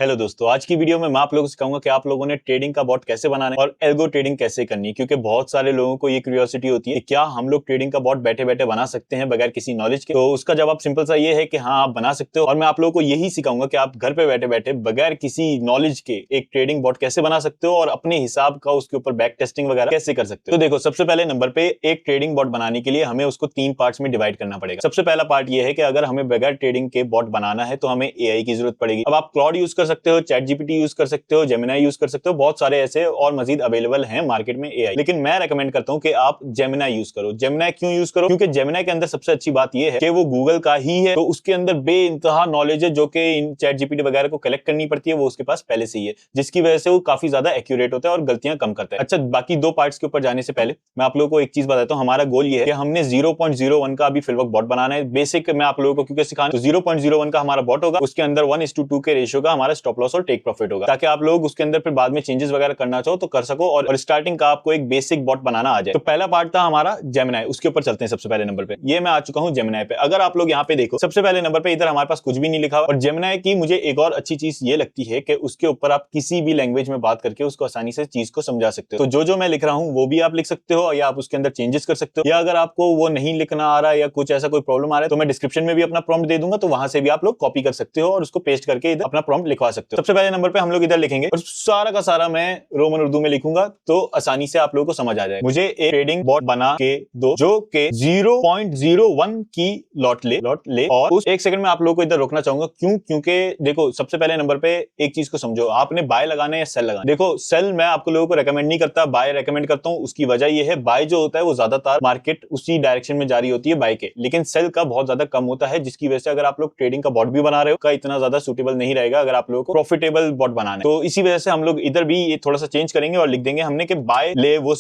Hello दोस्तों, आज की वीडियो में मैं आप लोगों को सिखाऊंगा कि आप लोगों ने ट्रेडिंग का बॉट कैसे बनाना है और एल्गो ट्रेडिंग कैसे करनी है। क्योंकि बहुत सारे लोगों को ये क्यूरियोसिटी होती है कि क्या हम लोग ट्रेडिंग का बॉट बैठे बैठे बना सकते हैं बगैर किसी नॉलेज के। तो उसका जवाब सिंपल सा ये है कि हाँ, आप बना सकते हो। और मैं आप लोगों को यही सिखाऊंगा कि आप घर पे बैठे बैठे बगैर किसी नॉलेज के एक ट्रेडिंग बॉट कैसे बना सकते हो और अपने हिसाब का उसके ऊपर बैक टेस्टिंग वगैरह कैसे कर सकते हो। तो देखो, सबसे पहले नंबर पे एक ट्रेडिंग बॉट बनाने के लिए हमें उसको 3 पार्ट्स में डिवाइड करना पड़ेगा। सबसे पहला पार्ट ये है कि अगर हमें बगैर ट्रेडिंग के बॉट बनाना है तो हमें एआई की जरूरत पड़ेगी। अब आप क्लाउड यूज कर सकते हो, चैट जीपीटी यूज कर सकते हो, जेमिनाई यूज कर सकते हो, बहुत सारे ऐसे और मजीद अवेलेबल हैं मार्केट में एआई। लेकिन मैं रेकमेंड करता हूं कि आप जेमिनाई यूज करो। जेमिनाई क्यों यूज करो? क्योंकि जेमिनाई के अंदर सबसे अच्छी बात यह है कि वो गूगल का ही है, तो उसके अंदर बेइंतहा नॉलेज है जो कि इन चैट जीपीटी वगैरह को कलेक्ट करनी पड़ती है, वो उसके पास पहले से ही है, जिसकी वजह से वो काफी ज्यादा एक्यूरेट होता है और गलतियां कम करता है। अच्छा, बाकी 2 पार्ट्स के ऊपर जाने से पहले मैं आप लोगों को एक चीज बताता हूं। हमारा गोल ये है कि हमने 0.01 का अभी फिलवक बॉट बनाना है। बेसिक मैं आप लोगों को क्योंकि सिखाना, तो 0.01 का हमारा बॉट होगा, उसके अंदर 1:2 के रेशियो का हमारा स्टॉप लॉस और टेक प्रॉफिट होगा, ताकि आप लोग उसके अंदर फिर बाद में चेंजेस वगैरह करना चाहो तो कर सको और स्टार्टिंग का आपको एक बेसिक बॉट बनाना आ जाए। तो पहला पार्ट था हमारा जेमिनाई, उसके ऊपर चलते हैं। सबसे पहले नंबर पे ये मैं आ चुका हूं जेमिनाई पे। अगर आप लोग यहाँ पे देखो, सबसे पहले नंबर पे इधर हमारे पास कुछ भी नहीं लिखा। और जेमिनाई की मुझे एक और अच्छी चीज ये लगती है कि उसके ऊपर आप किसी भी लैंग्वेज में बात करके उसको आसानी से चीज को समझा सकते हो। तो जो मैं लिख रहा हूँ वो भी आप लिख सकते हो या आप उसके अंदर चेंजेस कर सकते हो, या अगर आपको वो नहीं लिखना आ रहा है या कुछ ऐसा कोई प्रॉब्लम आ रहा है तो मैं डिस्क्रिप्शन में भी अपना प्रॉम्प्ट दे दूंगा, तो वहां से भी आप लोग कॉपी कर सकते हो और उसको पेस्ट करके इधर अपना प्रॉम्प्ट लिखवा सकते हो। सबसे पहले नंबर पे हम लोग इधर लिखेंगे और सारा का सारा मैं रोमन उर्दू में लिखूंगा, तो आसानी से आप लोगों को समझ आ जाएगा। मुझे एक ट्रेडिंग बॉट बना के दो जो के 0.01 की लॉट ले और उस 1 सेकंड में आप लोगों को इधर रोकना चाहूंगा। क्यों? क्योंकि देखो, सबसे पहले नंबर पे एक चीज को समझो, आपने बाय लगाना है या सेल लगाना है। देखो, सेल मैं आपको लोगों को रेकमेंड नहीं करता, बाय रेकमेंड करता हूं। उसकी वजह यह है, बाय जो होता है वो ज्यादातर मार्केट उसी डायरेक्शन में जारी होती है बाय के, लेकिन सेल का बहुत ज्यादा कम होता है, जिसकी वजह से अगर आप लोग ट्रेडिंग का बॉट भी बना रहे हो का इतना ज्यादा सूटेबल नहीं रहेगा अगर आप लोगों को प्रॉफिटेबल बॉट बनाना है। तो इसी वजह से हम लोग इधर भी ये थोड़ा सा चेंज करेंगे और लिख देंगे हमने कि बाय ले वो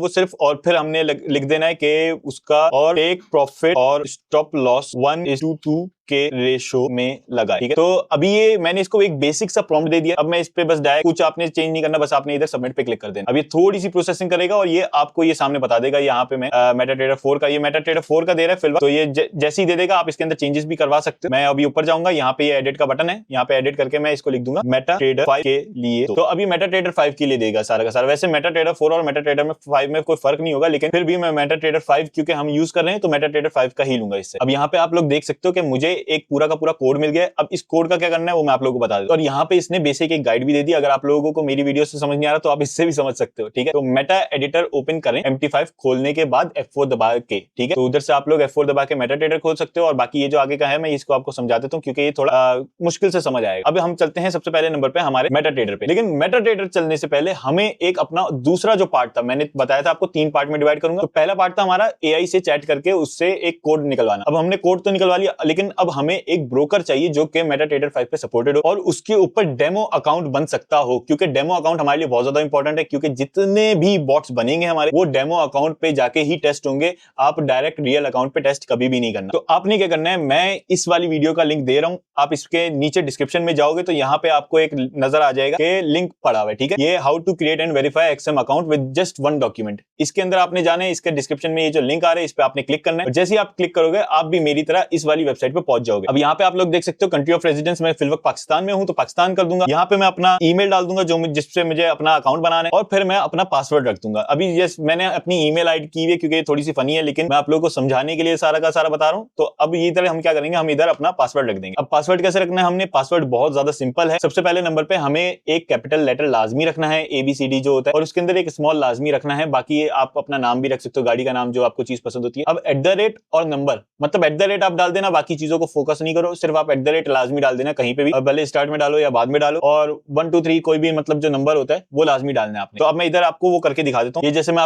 सिर्फ, और फिर हमने लिख देना है कि उसका और टेक प्रॉफिट और स्टॉप लॉस 1:2 के रेशो में लगा। ठीक है, तो अभी ये मैंने इसको एक बेसिक सा प्रॉम्प्ट दे दिया। अब मैं इस पे बस डायरेक्ट कुछ आपने चेंज नहीं करना, बस आपने इधर सबमिट पे क्लिक कर देना। अब ये थोड़ी सी प्रोसेसिंग करेगा और ये आपको ये सामने बता देगा। यहाँ पे मैं मेटाट्रेडर 4 का, ये मेटाट्रेडर 4 का दे रहा है फिलहाल, तो ये जैसे ही दे देगा आप इसके अंदर चेंजेस भी करवा सकते हो। मैं अभी ऊपर जाऊंगा, यहाँ पे ये एडिट का बटन है, यहाँ पे एडिट करके मैं इसको लिख दूंगा मेटाट्रेडर 5 के लिए। तो अभी मेटाट्रेडर 5 के लिए देगा सारा का सारा। वैसे मेटाट्रेडर 4 और मेटाट्रेडर 5 में कोई फर्क नहीं होगा, लेकिन फिर भी मैं मेटाट्रेडर 5 क्योंकि हम यूज कर रहे हैं तो मेटाट्रेडर 5 का ही लूंगा इससे। अब यहाँ पे आप लोग देख सकते हो कि मुझे एक पूरा का पूरा कोड मिल गया है। अब इस कोड का क्या करना है वो मैं आप लोगों को बता दूं। और यहाँ पे इसने बेसिक एक गाइड भी दे दी। अगर आप लोगों को मेरी वीडियो से समझ नहीं आ रहा तो आप इससे भी समझ सकते हो। ठीक है, तो मेटा एडिटर ओपन करें, MT5 खोलने के बाद F4 दबा के। ठीक है, तो उधर से आप लोग F4 दबा के मेटाट्रेडर खोल सकते हो। और बाकी ये जो आगे का है मैं इसको आपको समझा देता हूँ क्योंकि ये थोड़ा मुश्किल से समझ आएगा। अब हम चलते हैं सबसे पहले नंबर पे हमारे मेटाट्रेडर पे। लेकिन मेटाट्रेडर चलने से पहले हमें एक अपना दूसरा जो पार्ट था, मैंने बताया था आपको 3 पार्ट में डिवाइड करूंगा। तो पहला पार्ट था हमारा एआई से चैट करके उससे एक कोड निकलवाना। अब हमने कोड तो निकलवा लिया, लेकिन अब हमें एक ब्रोकर चाहिए जो कि मेटाट्रेडर 5 पे सपोर्टेड हो और उसके ऊपर डेमो अकाउंट बन सकता हो। क्योंकि डेमो अकाउंट हमारे लिए बहुत ज्यादा इंपॉर्टेंट है, क्योंकि जितने भी बॉट्स बनेंगे हमारे वो डेमो अकाउंट पे जाके ही टेस्ट होंगे। आप डायरेक्ट रियल अकाउंट पे टेस्ट कभी भी नहीं करना। तो आपने क्या करना है, मैं इस वाली वीडियो का लिंक दे रहा हूं, आप इसके नीचे डिस्क्रिप्शन में जाओगे तो यहाँ पे आपको एक नजर आ जाएगा कि लिंक पड़ा हुआ है। ठीक है, ये how to create and verify XM account with just 1 document. इसके अंदर आपने जाना है, इसके डिस्क्रिप्शन में ये जो लिंक आ रहा है इस पे आपने क्लिक करना है। जैसे ही आप क्लिक करोगे आप भी मेरी तरह इस वाली वेबसाइट पे पहुंच जाओगे। अब यहाँ पे आप लोग देख सकते हो कंट्री ऑफ रेजिडेंस, मैं फिलहाल पाकिस्तान में हूं तो पाकिस्तान कर दूंगा। यहाँ पे मैं अपना ईमेल डाल दूंगा जो जिससे मुझे अपना अकाउंट बनाना है, और फिर मैं अपना पासवर्ड रख दूंगा। अभी ये मैंने अपनी ईमेल आईडी की है क्योंकि ये थोड़ी सी फनी है, लेकिन मैं आप लोगों को समझाने के लिए सारा का सारा बता रहा हूं। तो अब इधर हम क्या करेंगे, हम इधर अपना पासवर्ड रख देंगे। अब पासवर्ड कैसे रखना है हमने, पासवर्ड बहुत ज्यादा सिंपल है। सबसे पहले नंबर पे हमें एक कैपिटल लेटर लाजमी रखना है, ABCD जो होता है, और उसके अंदर एक स्मॉल लाजमी रखना है। बाकी आप अपना नाम भी रख सकते हो, गाड़ी का नाम, जो आपको चीज पसंद होती है। अब @ और नंबर, मतलब @ आप डाल देना, बाकी चीजों को फोकस नहीं करो, सिर्फ आप @ लाजमी डाल देना कहीं पे भी, भले स्टार्ट में डालो या बाद में डालो। और 1 2 3 कोई भी मतलब जो नंबर होता है वो लाजमी डालना है आपने। तो अब मैं इधर आपको वो करके दिखा देता हूँ। ये जैसे मैं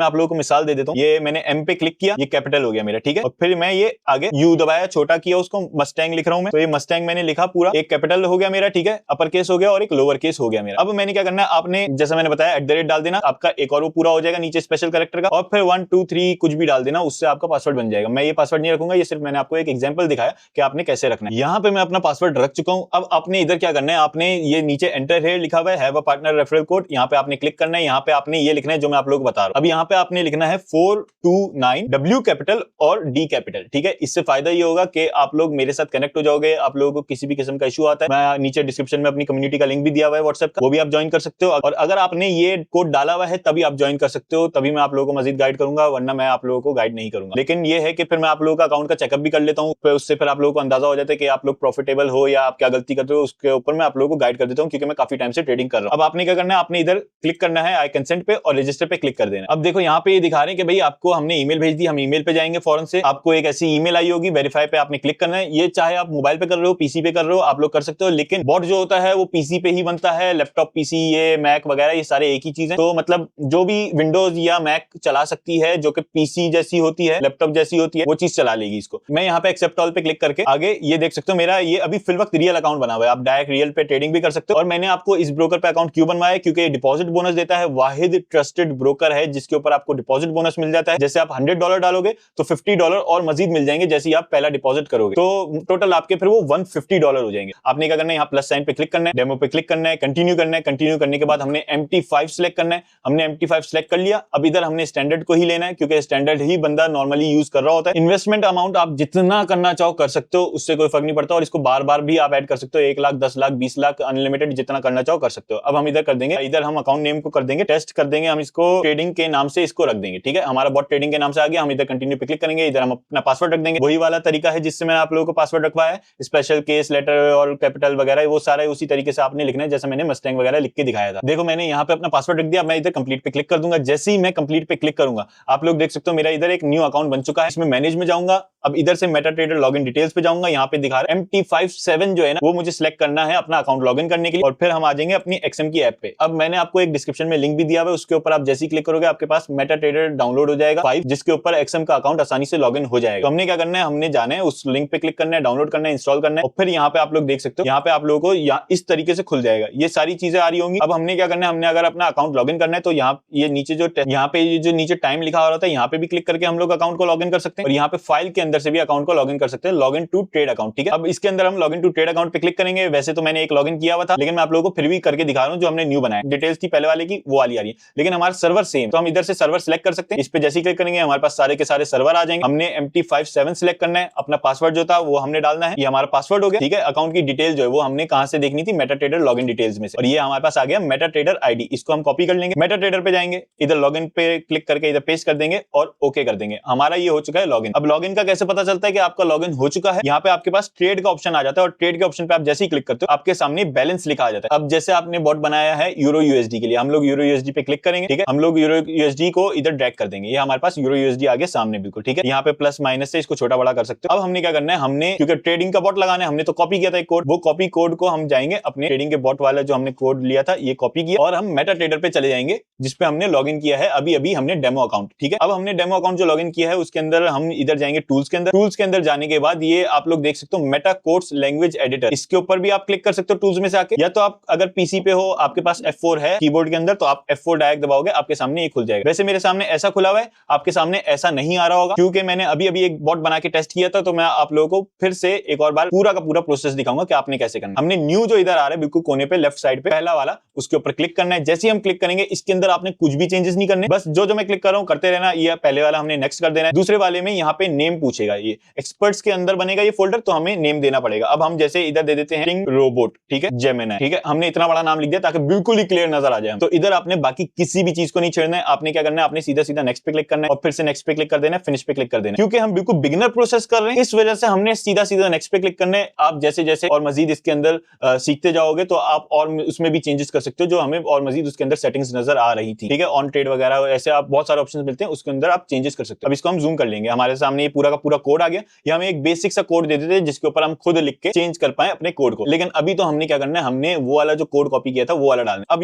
आप लोगों को मिसाल दे देता हूँ। ये मैंने M पे क्लिक किया, ये कैपिटल हो गया मेरा। ठीक है, और फिर मैं ये आगे U दबाया, छोटा किया, उसको मस्टैंग लिख रहा हूं मैं। तो ये मस्टैंग मैंने लिखा पूरा, एक कैपिटल हो गया मेरा। ठीक है, अपर केस हो गया और एक लोअर केस हो गया मेरा। अब मैंने क्या करना है, आपने जैसा मैंने बताया @ डाल देना, आपका एक और वो पूरा हो जाएगा नीचे स्पेशल कैरेक्टर का, और फिर 1 2 3 कुछ भी डाल देना, उससे आपका पासवर्ड बन जाएगा। मैं ये पासवर्ड नहीं रखूंगा, ये सिर्फ मैंने आपको एक एग्जांपल सिंपल दिखाया कि आपने कैसे रखना है। यहाँ पे मैं अपना पासवर्ड रख चुका हूँ। अब आपने इधर क्या करना है, आपने ये नीचे एंटर है लिखा हुआ है, have a partner referral code, यहाँ पे आपने क्लिक करना है। यहाँ पे आपने ये लिखना है जो मैं आप लोगों को बता रहा हूँ। अब यहाँ पे आपने लिखना है 429 W कैपिटल और D कैपिटल, ठीक है। इससे फायदा ये होगा कि आप लोग मेरे साथ कनेक्ट हो जाओगे। आप लोगों को किसी भी किस्म का इशू आता है, मैं नीचे डिस्क्रिप्शन में अपनी कम्युनिटी का लिंक भी दिया हुआ है व्हाट्सएप का, वो भी आप ज्वाइन कर सकते हो। और अगर आपने ये कोड डाला हुआ है तभी आप ज्वाइन कर सकते हो, तभी मैं आप लोगों को मजीद गाइड करूंगा, वरना मैं आप लोगों को गाइड नहीं करूंगा। लेकिन ये है कि फिर मैं आप लोगों का अकाउंट का चेकअप भी कर लेता हूँ, उससे फिर आप लोगों को अंदाजा हो जाता है कि आप लोग प्रॉफिटेबल हो या आप क्या गलती करते हो, उसके ऊपर मैं आप लोगों को गाइड कर देता हूँ, क्योंकि मैं काफी टाइम से ट्रेडिंग कर रहा हूँ। अब आपने क्या करना है, आपने इधर क्लिक करना है आई कंसेंट पे और रजिस्टर पे क्लिक कर देना। अब देखो यहाँ पे ये दिखा रहे हैं कि भाई आपको हमने ईमेल भेज दी, हम ईमेल पे जाएंगे फौरन से, आपको एक ऐसी ईमेल आई होगी, वेरीफाई पे आपने क्लिक करना है। ये चाहे आप मोबाइल पे कर रहे हो, पीसी पे कर रहे हो, आप लोग कर सकते हो, लेकिन बॉट जो होता है वो पीसी पे ही बनता है। लैपटॉप, पीसी, ये मैक वगैरह ये सारे एक ही चीज है। तो मतलब जो भी विंडोज या मैक चला सकती है, जो कि पीसी जैसी होती है, लैपटॉप जैसी होती है, वो चीज चला लेगी इसको। मैं यहाँ पे एक्सेप्ट ऑल पे क्लिक करके आगे ये देख सकते हो, मेरा ये अभी फिल वक्त रियल अकाउंट बना हुआ है। आप डायरेक्ट रियल पे ट्रेडिंग भी कर सकते हो। और मैंने आपको इस ब्रोकर पे अकाउंट क्यों बनवाया, क्योंकि डिपॉजिट बोनस देता है, वाहिद ट्रस्टेड ब्रोकर है जिसके ऊपर आपको डिपॉजिट बोनस मिल जाता है। जैसे आप $100 डालोगे तो $50 और मजीद मिल जाएंगे जैसे ही आप पहला डिपॉजिट करोगे, तो टोटल आपके फिर वो $150 हो जाएंगे। आपने क्या करना है, यहाँ प्लस साइन पे क्लिक करना है, डेमो पे क्लिक करना है, कंटिन्यू करना है। कंटिन्यू करने के बाद हमने MT5 सिलेक्ट करना है। हमने MT5 सिलेक्ट कर लिया। अब इधर हमने स्टैंडर्ड को ही लेना है, क्योंकि स्टैंडर्ड ही बंदा नॉर्मली यूज कर रहा होता है। इन्वेस्टमेंट अमाउंट आप जितना करना चाहो कर सकते हो, उससे कोई फर्क नहीं पड़ता, और इसको बार बार भी आप ऐड कर सकते हो। 1 लाख, 10 लाख, 20 लाख, अनलिमिटेड जितना करना चाहो कर सकते हो। अब हम इधर कर देंगे, इधर हम अकाउंट नेम को कर देंगे टेस्ट कर देंगे, हम इसको ट्रेडिंग के नाम से इसको रख देंगे, ठीक है। हमारा बॉट ट्रेडिंग के नाम से आ गया। हम इधर कंटिन्यू पे क्लिक करेंगे, इधर हम अपना पासवर्ड रख देंगे। वही वाला तरीका है जिससे मैंने आप लोगों को पासवर्ड रखवाया है, स्पेशल केस लेटर और कैपिटल वगैरह, वो सारा उसी तरीके से आपने लिखना है जैसे मैंने मस्टैंग वगैरह लिख के दिखाया था। देखो मैंने यहाँ पे अपना पासवर्ड रख दिया। मैं इधर कंप्लीट पे क्लिक कर दूंगा। जैसे ही मैं कंप्लीट पे क्लिक करूंगा, आप लोग देख सकते हो मेरा इधर एक न्यू अकाउंट बन चुका है। इसमें मैनेज में जाऊंगा। अब इधर से मेटाट्रेडर लॉगिन डिटेल्स पे जाऊंगा। यहाँ पे दिखा रहा है MT57 जो है ना, वो मुझे सिलेक्ट करना है अपना अकाउंट लॉगिन करने के लिए, और फिर हम आ जाएंगे अपनी XM की ऐप पे। अब मैंने आपको एक डिस्क्रिप्शन में लिंक भी दिया हुआ है, उसके ऊपर आप जैसे ही क्लिक करोगे आपके पास मेटाट्रेडर डाउनलोड हो जाएगा 5, जिसके ऊपर XM का अकाउंट आसानी से लॉगिन हो जाएगा। तो हमने क्या करना है, हमने जाना है उस लिंक पे क्लिक करना है, डाउनलोड करना है, इंस्टॉल करना है, और फिर यहाँ पे आप लोग देख सकते हो, यहाँ पे आप लोगों को इस तरीके से खुल जाएगा। ये सारी चीजें आ रही होंगी। अब हमने क्या करना है, हमने अगर अपना अकाउंट लॉगिन करना है तो यहाँ ये नीचे जो नीचे टाइम लिखा हो रहा था, यहाँ पे भी क्लिक करके हम लोग अकाउंट को लॉगिन कर सकते हैं, और यहाँ पे फाइल के अंदर से भी अकाउंट को लॉगिन कर सकते हैं, लॉगिन टू ट्रेड अकाउंट, ठीक है। अब इसके अंदर हम लॉगिन टू ट्रेड अकाउंट पे क्लिक करेंगे। वैसे तो मैंने एक लॉगिन किया हुआ था, लेकिन मैं आप लोगों को फिर भी करके दिखा रहा हूँ। जो हमने न्यू बनाया, डिटेल्स थी पहले वाले की, वो वाली आ रही है, लेकिन हमारा सर्वर सेम, तो हम इधर से सर्वर सिलेक्ट कर सकते हैं। इस पे जैसे ही क्लिक करेंगे हमारे पास सारे के सारे सर्वर आ जाएंगे। हमने MT57 सिलेक्ट करना है, अपना पासवर्ड जो था वो हमने डालना है, ये हमारा पासवर्ड हो गया, ठीक है। अकाउंट की डिटेल जो है वो हमने कहां से देखनी थी, मेटाट्रेडर लॉगिन डिटेल्स में से, और ये हमारे पास आ गया मेटाट्रेडर आईडी। इसको हम कॉपी कर लेंगे, मेटाट्रेडर पे जाएंगे, इधर लॉगिन पे क्लिक करके इधर पेस्ट कर देंगे और ओके कर देंगे। हमारा ये हो चुका है लॉगिन। अब लॉगिन का कैसे पता चलता है कि आपका लॉगिन हो चुका है, यहाँ पे आपके पास ट्रेड का ऑप्शन आ जाता है, और ट्रेड के ऑप्शन पे आप जैसे ही क्लिक करते हो आपके सामने बैलेंस लिखा आ जाता है। अब जैसे आपने बॉट बनाया है यूरो यूएसडी के लिए, हम लोग यूरो यूएसडी पे क्लिक करेंगे, ठीक है। हम लोग यूरो यूएसडी को इधर ड्रैग कर देंगे, ये हमारे पास यूरो यूएसडी आ गया सामने बिल्कुल, ठीक है। यहाँ पे प्लस माइनस से इसको छोटा बड़ा कर सकते हो। अब हमने क्या करना है, हमने क्योंकि ट्रेडिंग का बॉट लगाना है, हमने तो कॉपी किया था एक कोड, वो कॉपी कोड को हम जाएंगे अपने ट्रेडिंग के बॉट वाला जो हमने कोड लिया था, ये कॉपी किया, और हम मेटाट्रेडर पे चले जाएंगे जिसपे हमने लॉगिन किया है अभी अभी हमने डेमो अकाउंट, ठीक है। अब हमने डेमो अकाउंट जो लॉगिन किया है उसके अंदर हम इधर जाएंगे टूल्स के अंदर। टूल्स के अंदर जाने के बाद ये आप लोग देख सकते हो मेटा कोड्स लैंग्वेज एडिटर, इसके ऊपर भी आप क्लिक कर सकते हो टूल्स में से आके, या तो आप अगर पीसी पे हो आपके पास F4 है कीबोर्ड के अंदर, तो आप F4 डायरेक्ट दबाओगे आपके सामने ये खुल जाएगा। वैसे मेरे सामने ऐसा खुला हुआ है, आपके सामने ऐसा नहीं आ रहा होगा, क्योंकि मैंने अभी अभी एक बॉट बना के टेस्ट किया था। तो मैं आप लोगों को फिर से एक और बार पूरा का पूरा प्रोसेस दिखाऊंगा कि आपने कैसे करना। हमने न्यू जो इधर आ रहा है बिल्कुल कोने पे लेफ्ट साइड पे पहला वाला, उसके ऊपर क्लिक करना है। जैसे ही हम क्लिक करेंगे इसके अंदर आपने कुछ भी चेंजेस नहीं करने, बस जो मैं क्लिक कर रहा हूं करते रहना। ये पहले वाला हमने नेक्स्ट कर देना है। दूसरे वाले में यहाँ पे नेम पूछेगा, ये एक्सपर्ट्स के अंदर बनेगा ये फोल्डर, तो हमें नेम देना पड़ेगा। अब हम जैसे इधर दे देते हैं रोबोट, ठीक है, जेमिनी, ठीक है। हमने इतना बड़ा नाम लिख दिया ताकि बिल्कुल ही क्लियर नजर आ जाए। तो इधर आपने बाकी किसी भी चीज को नहीं छेड़ना है। आपने क्या करना है, आपने सीधा सीधा नेक्स्ट पे क्लिक करना है और फिर से नेक्स्ट पे क्लिक कर देना है, फिनिश पे क्लिक कर देना है। क्योंकि हम बिल्कुल बिगिनर प्रोसेस कर रहे हैं, इस वजह से हमने सीधा सीधा नेक्स्ट पे क्लिक करना है। आप जैसे जैसे और मजीद इसके अंदर सीखते जाओगे तो आप और उसमें भी चेंजेस कर सकते हो, जो हमें और मजीद उसके अंदर सेटिंग्स नजर आ रही थी, ठीक है। ऑन ट्रेड वगैरह ऐसे आप बहुत सारे ऑप्शंस मिलते हैं, उसके अंदर आप चेंजेस कर सकते हो। अब इसको हम जूम कर लेंगे, हमारे सामने ये पूरा का पूरा कोड आ गया। ये हमें एक बेसिक सा कोड दे देते हैं जिसके ऊपर हम खुद लिख के चेंज कर पाए अपने कोड को। लेकिन अभी तो हमने क्या करना है, हमने वो वाला जो कोड कॉपी किया था वो वाला डालना है। अब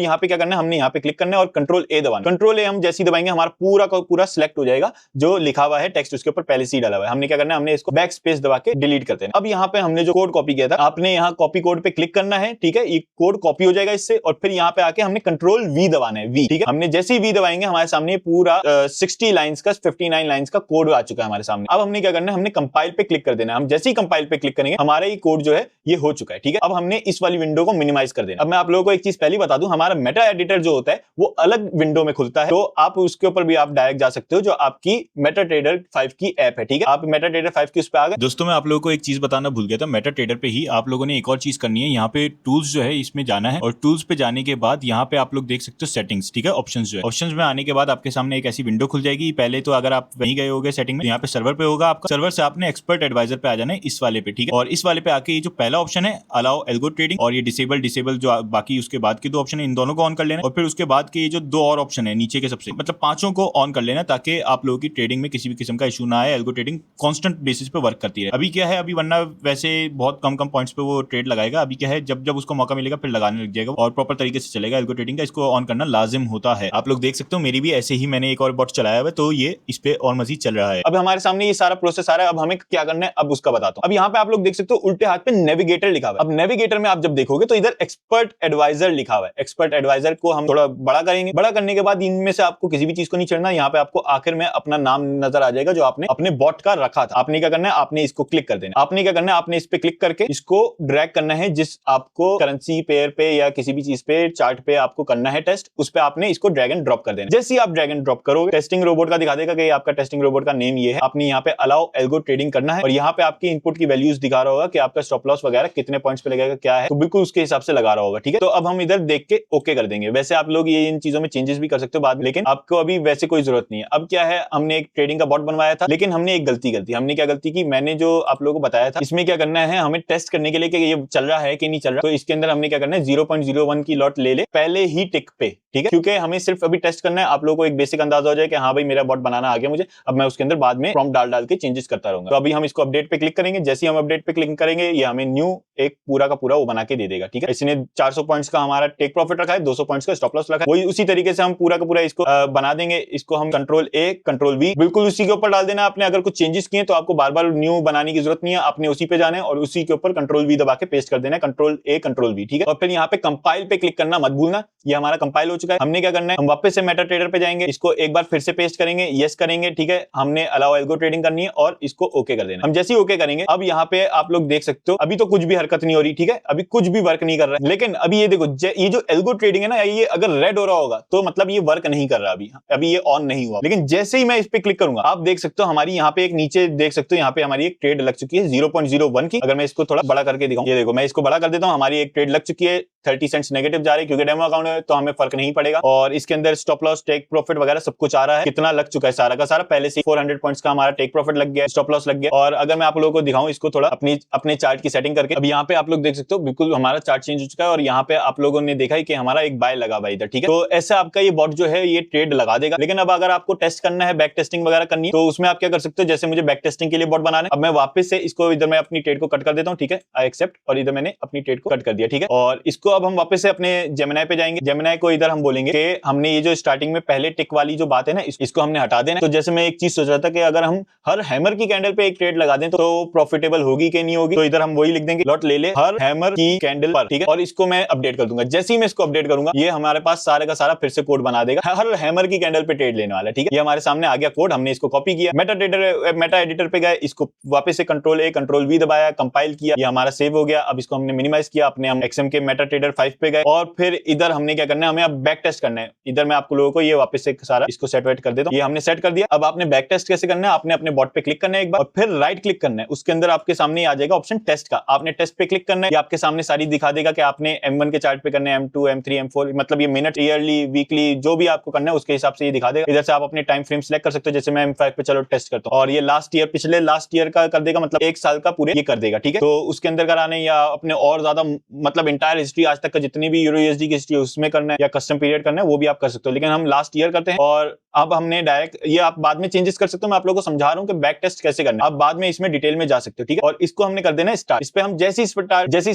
यहाँ पे क्या करना है, हमने यहाँ पे क्लिक करना है और कंट्रोल ए दबाना। कंट्रोल ए हम जैसे ही दबाएंगे हमारा पूरा का पूरा सिलेक्ट हो जाएगा, जो लिखा हुआ है टेक्स्ट उसके ऊपर पहले से ही डाला हुआ है। हमने क्या करना है, हमने इसको बैक स्पेस दबा के डिलीट कर देना। अब यहाँ पे हमने जो कोड कॉपी किया था, आपने यहाँ कॉपी कोड पे क्लिक करना है, ठीक है। ये कोड कॉपी हो जाएगा इससे, और फिर यहाँ पे आके हमने कंट्रोल वी दबाना है, वी, ठीक है। हमने जैसे ही वी दबाएंगे हमारे सामने पूरा 60 लाइंस का 59 लाइंस का कोड आ चुका है हमारे सामने। अब हमने क्या करना है, हमने कंपाइल पे क्लिक कर देना। हम जैसे ही कंपाइल पे क्लिक करेंगे हमारा ये कोड जो है ये हो चुका है, ठीक है। अब हमने इस वाली विंडो को मिनिमाइज कर देना। अब मैं आप लोगों को एक चीज पहले बता दूं, हमारा मेटा एडिटर जो होता है वो अलग विंडो में खुलता है, तो आप उसके ऊपर भी आप डायरेक्ट जा सकते हो, जो आपकी मेटाट्रेडर 5 की ऐप है, ठीक है। आप मेटाट्रेडर 5 की उस पे आ गए। दोस्तों मैं आप लोगों को एक चीज बताना भूल गया था, मेटाट्रेडर पे ही आप लोगों ने एक और चीज करनी है। यहाँ पे टूल्स जो है इसमें जाना है, और टूल्स पे जाने के बाद यहाँ पे आप लोग देख सकते हो सेटिंग्स, ठीक है। ऑप्शंस जो है, ऑप्शंस में आने के बाद आपके सामने एक ऐसी विंडो खुल जाएगी। पहले तो अगर आप वहीं गए होगे सेटिंग में, यहाँ पे सर्वर पे होगा आपका, सर्वर से आपने एक्सपर्ट एडवाइजर पे आ जाना है, इस वाले पे, ठीक है। और इस वाले पे आके ये जो पहला ऑप्शन है अलाउ एल्गो ट्रेडिंग, और ये डिसेबल जो बाकी उसके बाद के दो ऑप्शन है, इन दोनों को ऑन कर लेना। और फिर उसके बाद के ये जो दो और ऑप्शन है नीचे के सबसे, मतलब पांचों को ऑन कर लेना, ताकि आप लोगों की ट्रेडिंग में किसी भी किस्म का इशू ना आए। एल्गो ट्रेडिंग कांस्टेंट बेसिस पे वर्क करती है। अभी क्या है, अभी वरना वैसे बहुत कम पॉइंट्स पे वो ट्रेड लगाएगा। अभी क्या है, जब जब उसको मौका मिलेगा फिर लगाने लग जाएगा, और प्रॉपर तरीके से चलेगा एल्गो ट्रेडिंग का। इसको ऑन करना लाजिम होता है। आप लोग देख सकते हो मेरी भी ऐसे ही मैंने एक और बॉट चलाया हुआ है, तो ये इस पे और मजीद चल रहा है। अब हमारे सामने ये सारा प्रोसेस आ रहा है। अब हमें क्या करना है अब उसका बताता हूं। अब यहाँ पे आप लोग देख सकते हो उल्टे हाथ पे नेविगेटर लिखा हुआ है। अब नेविगेटर में आप जब देखोगे तो इधर एक्सपर्ट एडवाइजर लिखा हुआ है। एक्सपर्ट एडवाइजर को हम थोड़ा बड़ा करेंगे। बड़ा करने के बाद इनमें से आपको किसी भी चीज को नहीं चढ़ना। यहाँ पे आपको आखिर में अपना नाम नजर आ जाएगा जो आपने अपने बॉट का रखा था। आपने क्या करना है, आपने इसको क्लिक कर देना। आपने क्या करना है, आपने इस पे क्लिक करके इसको ड्रैग करना है जिस आपको करेंसी पेयर पे या किसी भी चीज पे चार्ट पे आपको करना है टेस्ट, उस पे आपने इसको ड्रैग एंड ड्रॉप कर देना। जैसे ही आप ड्रैग एंड ड्रॉप करोगे टेस्टिंग रोबोट का दिखा देगा कि आपका टेस्टिंग रोबोट का नेम ये है। आपने यहाँ पे अलाउ एल्गो ट्रेडिंग करना है, और यहाँ पे आपकी इनपुट की वैल्यूज दिखा रहा होगा कि आपका स्टॉप लॉस वगैरह कितने पॉइंट्स पे लगेगा, क्या है, तो बिल्कुल उसके हिसाब से लगा रहा होगा, ठीक है। तो अब हम इधर देख के ओके कर देंगे। वैसे आप लोग ये इन चीजों में चेंजेस भी कर सकते हो बाद में, लेकिन आपको अभी वैसे कोई जरूरत नहीं है। अब क्या है, हमने एक ट्रेडिंग का बॉट बनवाया था, लेकिन हमने एक गलती हमने क्या गलती की, मैंने जो आप लोगों को बताया था, इसमें क्या करना है, हमें टेस्ट करने के लिए कि ये चल रहा है कि नहीं चल रहा, तो इसके अंदर हमने क्या करना है 0.01 की लॉट ले पहले ही टिक पे, ठीक है, क्योंकि हमें सिर्फ अभी टेस्ट करना है। आप लोगों को एक बेसिक अंदाजा हो जाए कि हाँ भाई मेरा बॉट बनाना आ गया मुझे, अब मैं उसके अंदर बाद में प्रॉम्प्ट डाल के चेंजेस करता रहूंगा। तो अभी हम इसको अपडेट पे क्लिक करेंगे। जैसे हम अपडेट पे क्लिक करेंगे ये हमें न्यू एक पूरा का पूरा वो बना के दे देगा, ठीक है। इसने 400 पॉइंट्स का हमारा टेक प्रॉफिट रखा है, 200 पॉइंट्स का स्टॉप लॉस रखा है। वही उसी तरीके से हम पूरा का पूरा इसको बना देंगे। इसको हम कंट्रोल ए कंट्रोल वी बिल्कुल उसी के ऊपर डाल देना। आपने अगर कुछ चेंजेस किए तो आपको बार बार न्यू बनाने की जरूरत नहीं है, आपने उसी पे जाना है और उसी के ऊपर कंट्रोल वी दबा के पेस्ट कर देना है, कंट्रोल ए कंट्रोल वी, ठीक है। और फिर यहाँ पे कंपाइल पे क्लिक करना मत भूलना। ये हमारा कंपाइल हो चुका है। हमने क्या करना है, हम वापस से मेटाट्रेडर पे जाएंगे, इसको एक बार फिर से पेस्ट करेंगे, यस करेंगे, ठीक है। हमने अलाउ एल्गो ट्रेडिंग करनी है और इसको ओके कर देना। हम जैसे ही ओके करेंगे, अब यहाँ पे आप लोग देख सकते हो अभी तो कुछ भी हरकत नहीं हो रही, ठीक है, अभी कुछ भी वर्क नहीं कर रहा है। लेकिन अभी ये देखो, ये जो एल्गो ट्रेडिंग है ना, ये अगर रेड हो रहा होगा तो मतलब ये वर्क नहीं कर रहा, अभी ये ऑन नहीं हुआ। लेकिन जैसे ही मैं इस पे क्लिक करूंगा, आप देख सकते हो हमारी यहाँ पे एक नीचे देख सकते हो, यहाँ पे हमारी एक ट्रेड लग चुकी है 0.01 की। अगर मैं इसको थोड़ा बड़ा करके दिखाऊं, ये देखो मैं इसको बड़ा कर देता हूँ, हमारी एक ट्रेड लग चुकी है, 30 सेंट्स नेगेटिव जा रही है, क्योंकि डेमो अकाउंट है तो हमें फर्क नहीं पड़ेगा। और इसके अंदर स्टॉप लॉस टेक प्रॉफिट वगैरह सब कुछ आ रहा है, कितना लग चुका है सारा का सारा, पहले से 400 पॉइंट्स का हमारा टेक प्रॉफिट लग गया, स्टॉप लॉस लग गया। और अगर मैं आप लोगों को दिखाऊं इसको थोड़ा अपने चार्ट की सेटिंग करके, अब यहाँ पे आप लोग देख सकते हो बिल्कुल हमारा चार्ट चेंज हो चुका है, और यहाँ पे आप लोगों ने देखा है कि हमारा एक बाय लगा हुआ इधर, ठीक है। तो ऐसा आपका ये बॉट जो है ये ट्रेड लगा देगा। लेकिन अब अगर आपको टेस्ट करना है, बैक टेस्टिंग वगैरह करनी है, तो उसमें आप क्या कर सकते हो, जैसे मुझे बैक टेस्टिंग के लिए बॉट बनाना है, अब मैं वापस से इसको इधर मैं अपनी ट्रेड को कट कर देता हूँ, ठीक है, आई एक्सेप्ट, और इधर मैंने अपनी ट्रेड को कट कर दिया, ठीक है। और इसको अब हम वापस से अपने जेमिनाई पे जाएंगे। जेमिनाई को इधर हम बोलेंगे कि हमने ये जो स्टार्टिंग में पहले टिक वाली जो बात है ना, इसको हमने हटा देना। तो जैसे मैं एक चीज सोच रहा था कि अगर हम हर हैमर की कैंडल पे एक ट्रेड लगा दें तो प्रॉफिटेबल होगी कि नहीं होगी, तो इधर हम वही लिख देंगे, लॉट ले हर हैमर की कैंडल पर, ठीक है। और इसको मैं अपडेट कर दूंगा। जैसे ही मैं इसको अपडेट करूंगा, ये हमारे पास सारे का सारा फिर से कोड बना देगा, हर हैमर की कैंडल पे ट्रेड लेने वाला है, ठीक है। ये हमारे सामने आ गया कोड, हमने इसको कॉपी किया, मेटा एडिटर पे गए, इसको वापस से कंट्रोल ए कंट्रोल वी दबाया, कंपाइल किया, ये हमारा सेव हो गया। अब इसको हमने मिनिमाइज किया, अपने हम एक्सएम के मेटाट्रेडर 5 पे गए, और फिर इधर हमने क्या करना है, हमें अब बैक टेस्ट करना है। इधर मैं आपको लोगों को ये वापस से सारा इसको सेट वेट कर देता हूं। ये हमने सेट कर दिया। अब आपने बैक टेस्ट कैसे करना है, आपने अपने बॉट पे क्लिक करना है एक बार, और फिर राइट क्लिक करना है। उसके अंदर आपके सामने आ जाएगा ऑप्शन टेस्ट का, आपने टेस्ट पे क्लिक करना है। ये आपके सामने सारी दिखा देगा कि आपने M1 के चार्ट पे करना है, M2 M3 M4, मतलब ये मिनट, ईयरली, वीकली, जो भी आपको करना है उसके हिसाब से ये दिखा देगा। इधर से आप अपने टाइम फ्रेम सेलेक्ट कर सकते हो, जैसे मैं M5 पे चलो टेस्ट करता हूं, और ये लास्ट ईयर, पिछले लास्ट ईयर का कर देगा, मतलब एक साल का पूरे ये कर देगा, ठीक है। तो उसके अंदर कराने या अपने और ज्यादा मतलब इंटायर हिस्ट्री आज तक का जितनी भी यूरो यूएसडी की हिस्ट्री उसमें करना है, या कस्टम पीरियड करना है, वो भी आप कर सकते हो। लेकिन हम लास्ट ईयर करते हैं, और अब हमने डायरेक्ट, ये आप बाद में चेंजेस कर सकते हो, मैं आप लोगों को समझा रहा हूं कि बैक टेस्ट कैसे करना है, आप बाद में इसमें डिटेल में जा सकते हो, ठीक है। और इसको हमने कर देना है स्टार्ट। इस पे हम जैसे ही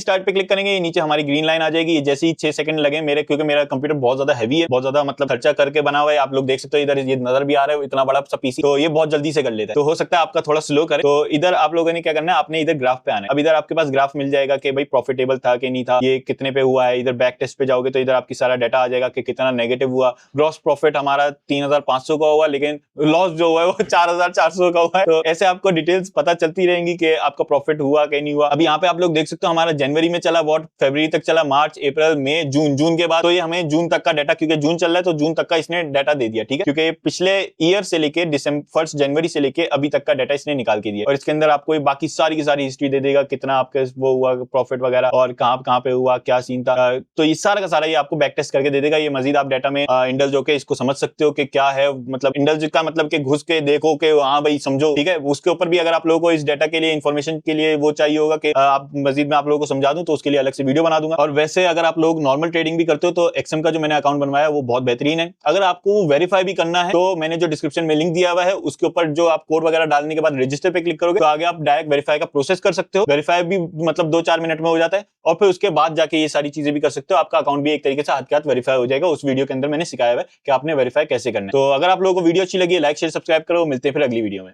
स्टार्ट पे क्लिक करेंगे, नीचे हमारी ग्रीन लाइन आ जाएगी। जैसे ही 6 सेकंड लगे मेरे, क्योंकि मेरा कंप्यूटर बहुत ज्यादा हैवी है, बहुत ज्यादा मतलब खर्चा करके बना हुआ है, आप लोग देख सकते हो, इधर ये नजर भी आ रहा है इतना बड़ा सा पीसी, तो ये बहुत जल्दी से कर लेता है। तो हो सकता है आपका थोड़ा स्लो करे, तो इधर आप लोगों ने क्या करना है, आपने इधर ग्राफ पे आना है। अब इधर आपके पास ग्राफ मिल जाएगा कि भाई प्रॉफिटेबल था कि नहीं था, ये कितने पे हुआ है। इधर बैक टेस्ट पे जाओगे तो इधर आपकी सारा डाटा आ जाएगा कि कितना नेगेटिव हुआ। ग्रॉस प्रॉफिट हमारा 3,500 का हुआ, लेकिन लॉस जो हुआ है वो 4,400 का हुआ है। तो ऐसे आपको डिटेल्स पता चलती रहेंगी कि आपका प्रॉफिट हुआ कि नहीं हुआ। अभी यहाँ पे आप लोग देख सकते हो हमारा जनवरी में चला बॉट, फरवरी तक चला, मार्च, अप्रैल, मई, जून के बाद तो ये हमें जून तक का डाटा, क्योंकि जून चल रहा है तो जून तक का इसने डाटा दे दिया, ठीक है, क्योंकि पिछले ईयर से लेके दिसंबर 1 जनवरी से लेके अभी तक का डाटा इसने निकाल के दिया। और इसके अंदर आपको बाकी सारी की सारी हिस्ट्री दे देगा, कितना आपके वो हुआ प्रॉफिट वगैरह और कहां पे हुआ, क्या सीन था। तो ये सारा का सारा ये आपको बैक टेस्ट करके दे देगा। ये मजीद आप डाटा में इंडल्ज होके इसको समझ सकते हो कि क्या है, मतलब इंडल्ज का मतलब कि घुस के देखो कि हाँ भाई समझो, ठीक है। उसके ऊपर भी अगर आप लोगों को इस डाटा के लिए इन्फॉर्मेशन के लिए वो चाहिए होगा कि आप मजीद में आप लोगों को समझा दूं, तो उसके लिए अलग से वीडियो बना दूंगा। और वैसे अगर आप लोग नॉर्मल ट्रेडिंग भी करते हो तो एक्सएम का जो मैंने अकाउंट बनवाया वो बहुत बेहतरीन है। अगर आपको वेरीफाई भी करना है तो मैंने जो डिस्क्रिप्शन में लिंक दिया हुआ है उसके ऊपर जो आप कोड वगैरह डालने के बाद रजिस्टर पे क्लिक करोगे तो आगे आप डायरेक्ट वेरीफाई का प्रोसेस कर सकते हो। वेरीफाई भी मतलब 2-4 मिनट में हो जाता है और फिर उसके बाद जाके ये सारी चीजें भी कर सकते हो। आपका अकाउंट भी एक तरीके से हाथ के हाथ वेरीफाई हो जाएगा। उस वीडियो के अंदर मैंने सिखाया हुआ है कि आपने वेरीफाई कैसे करना है। तो अगर आप लोगों को वीडियो अच्छी लगी है, लाइक शेयर सब्सक्राइब करो। मिलते हैं फिर अगली वीडियो में।